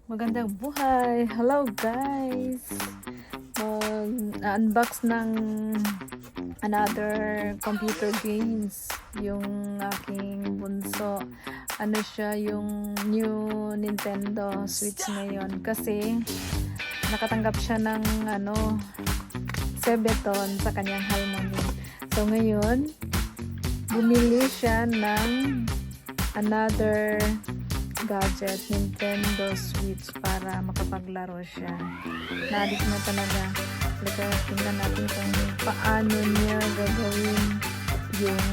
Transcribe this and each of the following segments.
Magandang buhay! Hello guys! Mag-unbox ng another computer games yung aking bunso. Ano siya, yung new Nintendo Switch ngayon kasi nakatanggap siya ng Sebeton sa kanyang harmony. So ngayon bumili siya ng another gadget, Nintendo Switch, para makapaglaro siya. Naadik na talaga. Tingnan natin kung paano niya gagawin yung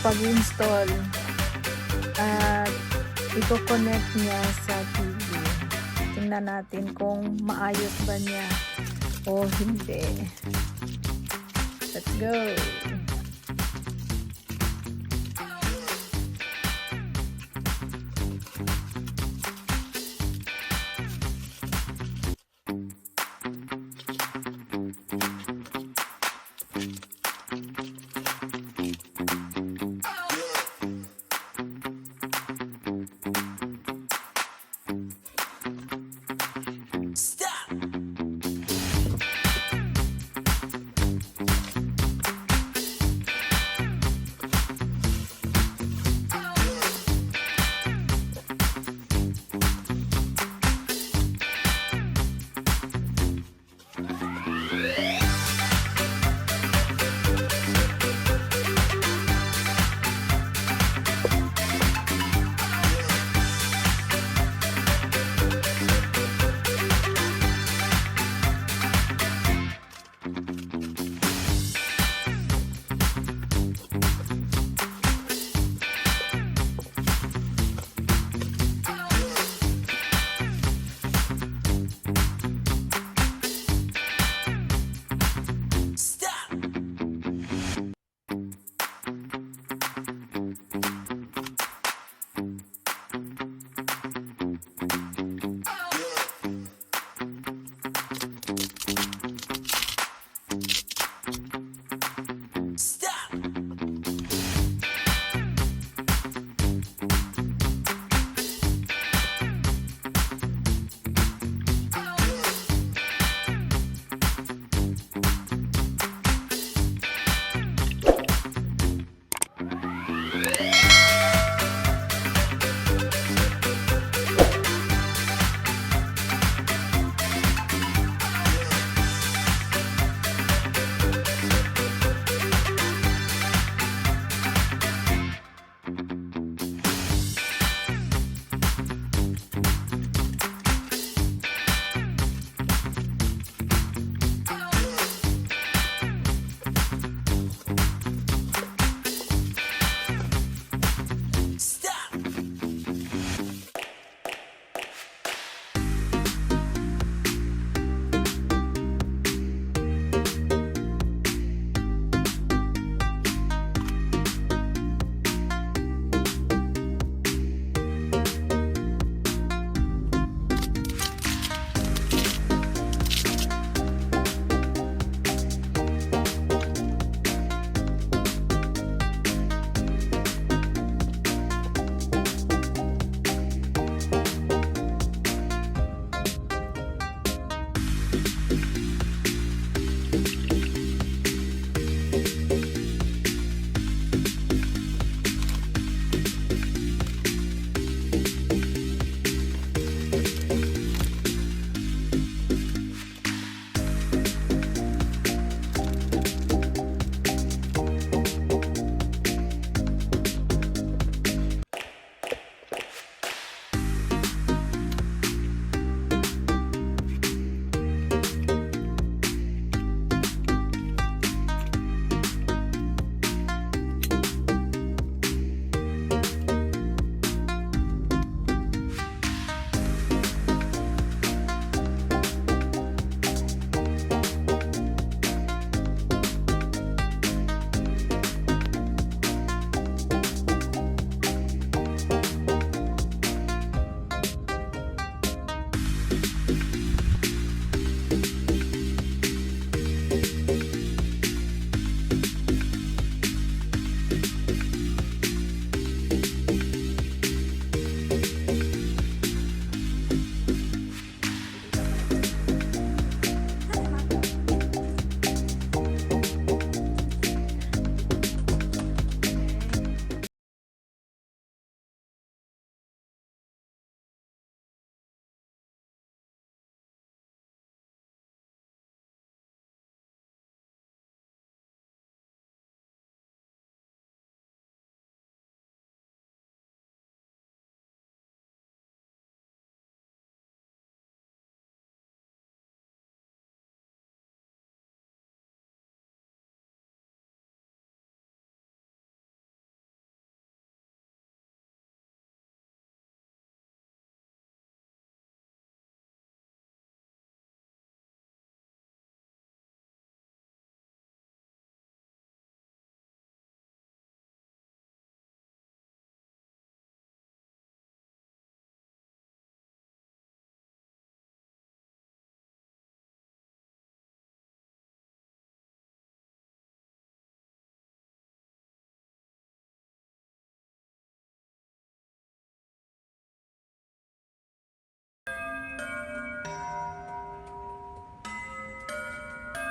pag-install at i-connect niya sa TV. Tingnan natin kung maayos ba niya o hindi. Let's go!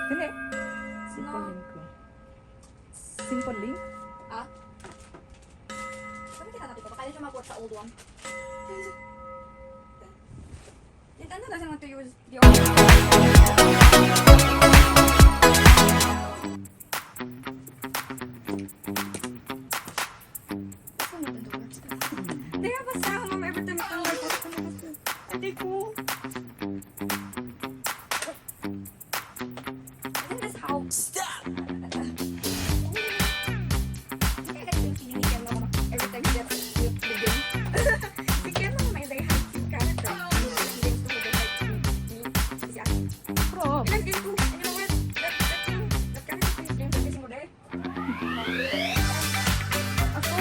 Dili. Simplein ko. Simplein? Ah? Sabi kita natin ko, kaya siya mag-work sa old one. It doesn't want to use the old one. Di ba basta ako mama every time ito mag-work sa ate ko. In this house. Stop! Every time you get the game. Sige lang, may they have to character. Bro. Ilang game to? And you know what? That thing, that character is game to every single day. Ako?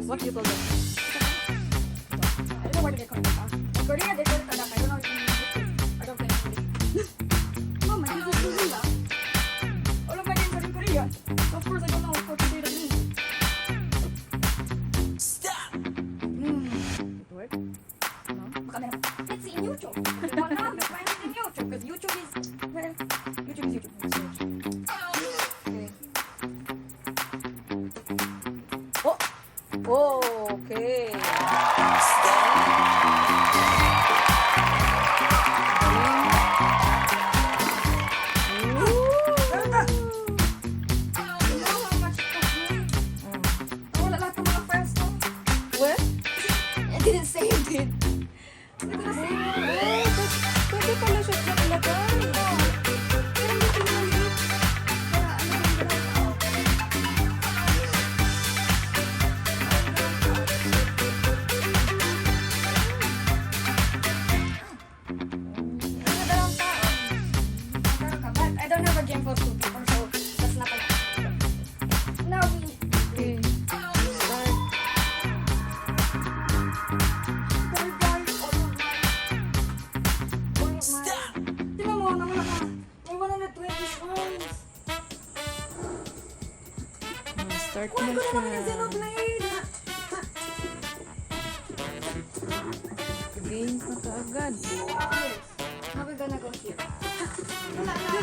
What do you call that? I don't know where they call it. In Korea, they call it adak. I don't know if in English. I don't think English. Mama, this is Korea. All of my names are in Korea. So of course, I don't know what to say to me. Stop! It work? No? Baka meron. Let's see in YouTube. If you wanna know, you'll find it in YouTube. Because YouTube is, well, YouTube is YouTube. Okay. Oh! Okay. You know how much it cost me? Nawala lahat ng mga friends ko. Well, I didn't save it. Hindi ko na save it. pwede pala siya naglagay. Pero hindi ko na-save. Kaya ano ba yung gano'n? Dalawang taon. Meron ka. But I don't have a game for 2 people, so that's not enough. Now we... Okay. Start. Stop! Tingnan mo, nawala ka. May 120 shrines. Start Kuha na ko na naman yung siya. Xenoblade. Games na kaagad. How we gonna go here? Wala na.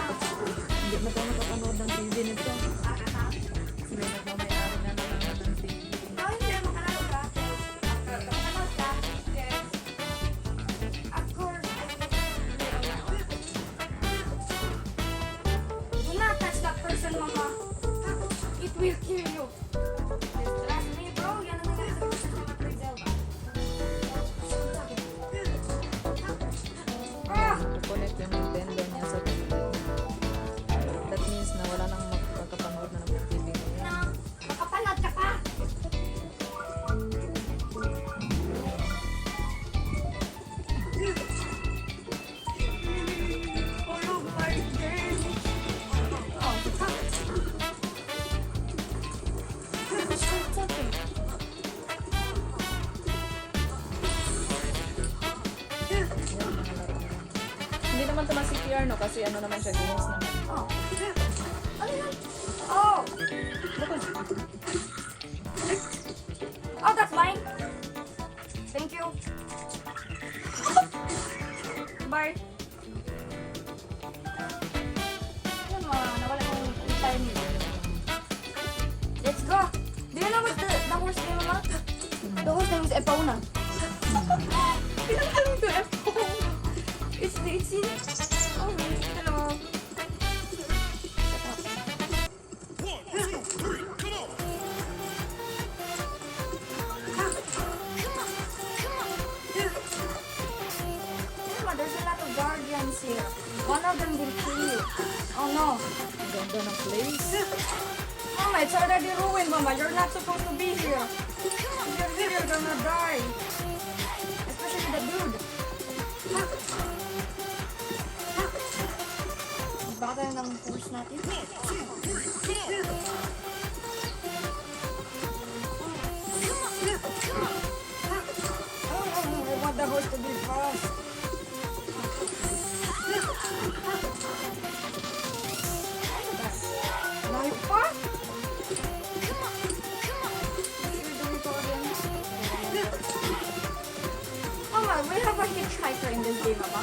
Hindi na tayo nakapanood ng TV nito. Sila nagmamayari na naman ng TV. Oh, hindi. Makalaro ka. Makalaro ka. Yes. Of course. Do not touch that person, Mama. It will kill you. Trust me, bro. Yan ang nangyari sa mga play Zelda. Ah! Connect yung Nintendo niya sa TV. That means na wala nang makakapanood na ng TV niya. Na, makapanood ka pa. All of my games. Oh, it's okay. Hindi naman ito CPR no kasi ano naman siya games naman. Oh. Ano yan? Oh. Oh, that's mine. Thank you. Bye. Ano mo, nawala kong time. Let's go. Do you know what the horse name, Mama? The horse name is Epauna. Pinangalan ko Epauna. It's in... Oh, hello. Mama, there's a lot of guardians here. One of them will kill you. Oh no. Ganda ng place. Mama, it's already ruined, Mama. You're not supposed to be here. If you're here, you're gonna die. Especially the dude. Baka tayo ng horse natin. Oh, I want the horse to be fast. in this game, Mama.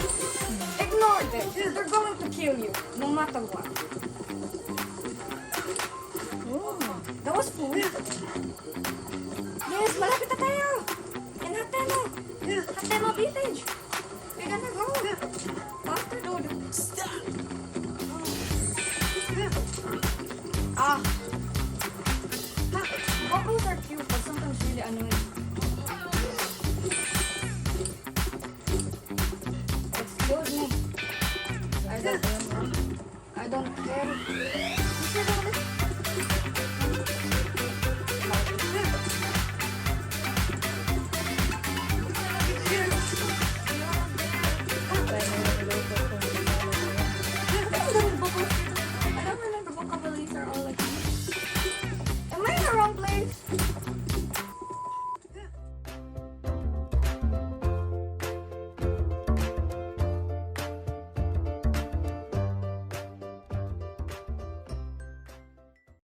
Ignore them. They're going to kill you, no matter what. Oh, that was cool. Yes, malapit na tayo. And Hateno village. We're gonna go. Faster, dude. Ah. Bubbles are cute, but sometimes really annoying. Excuse me. I don't care.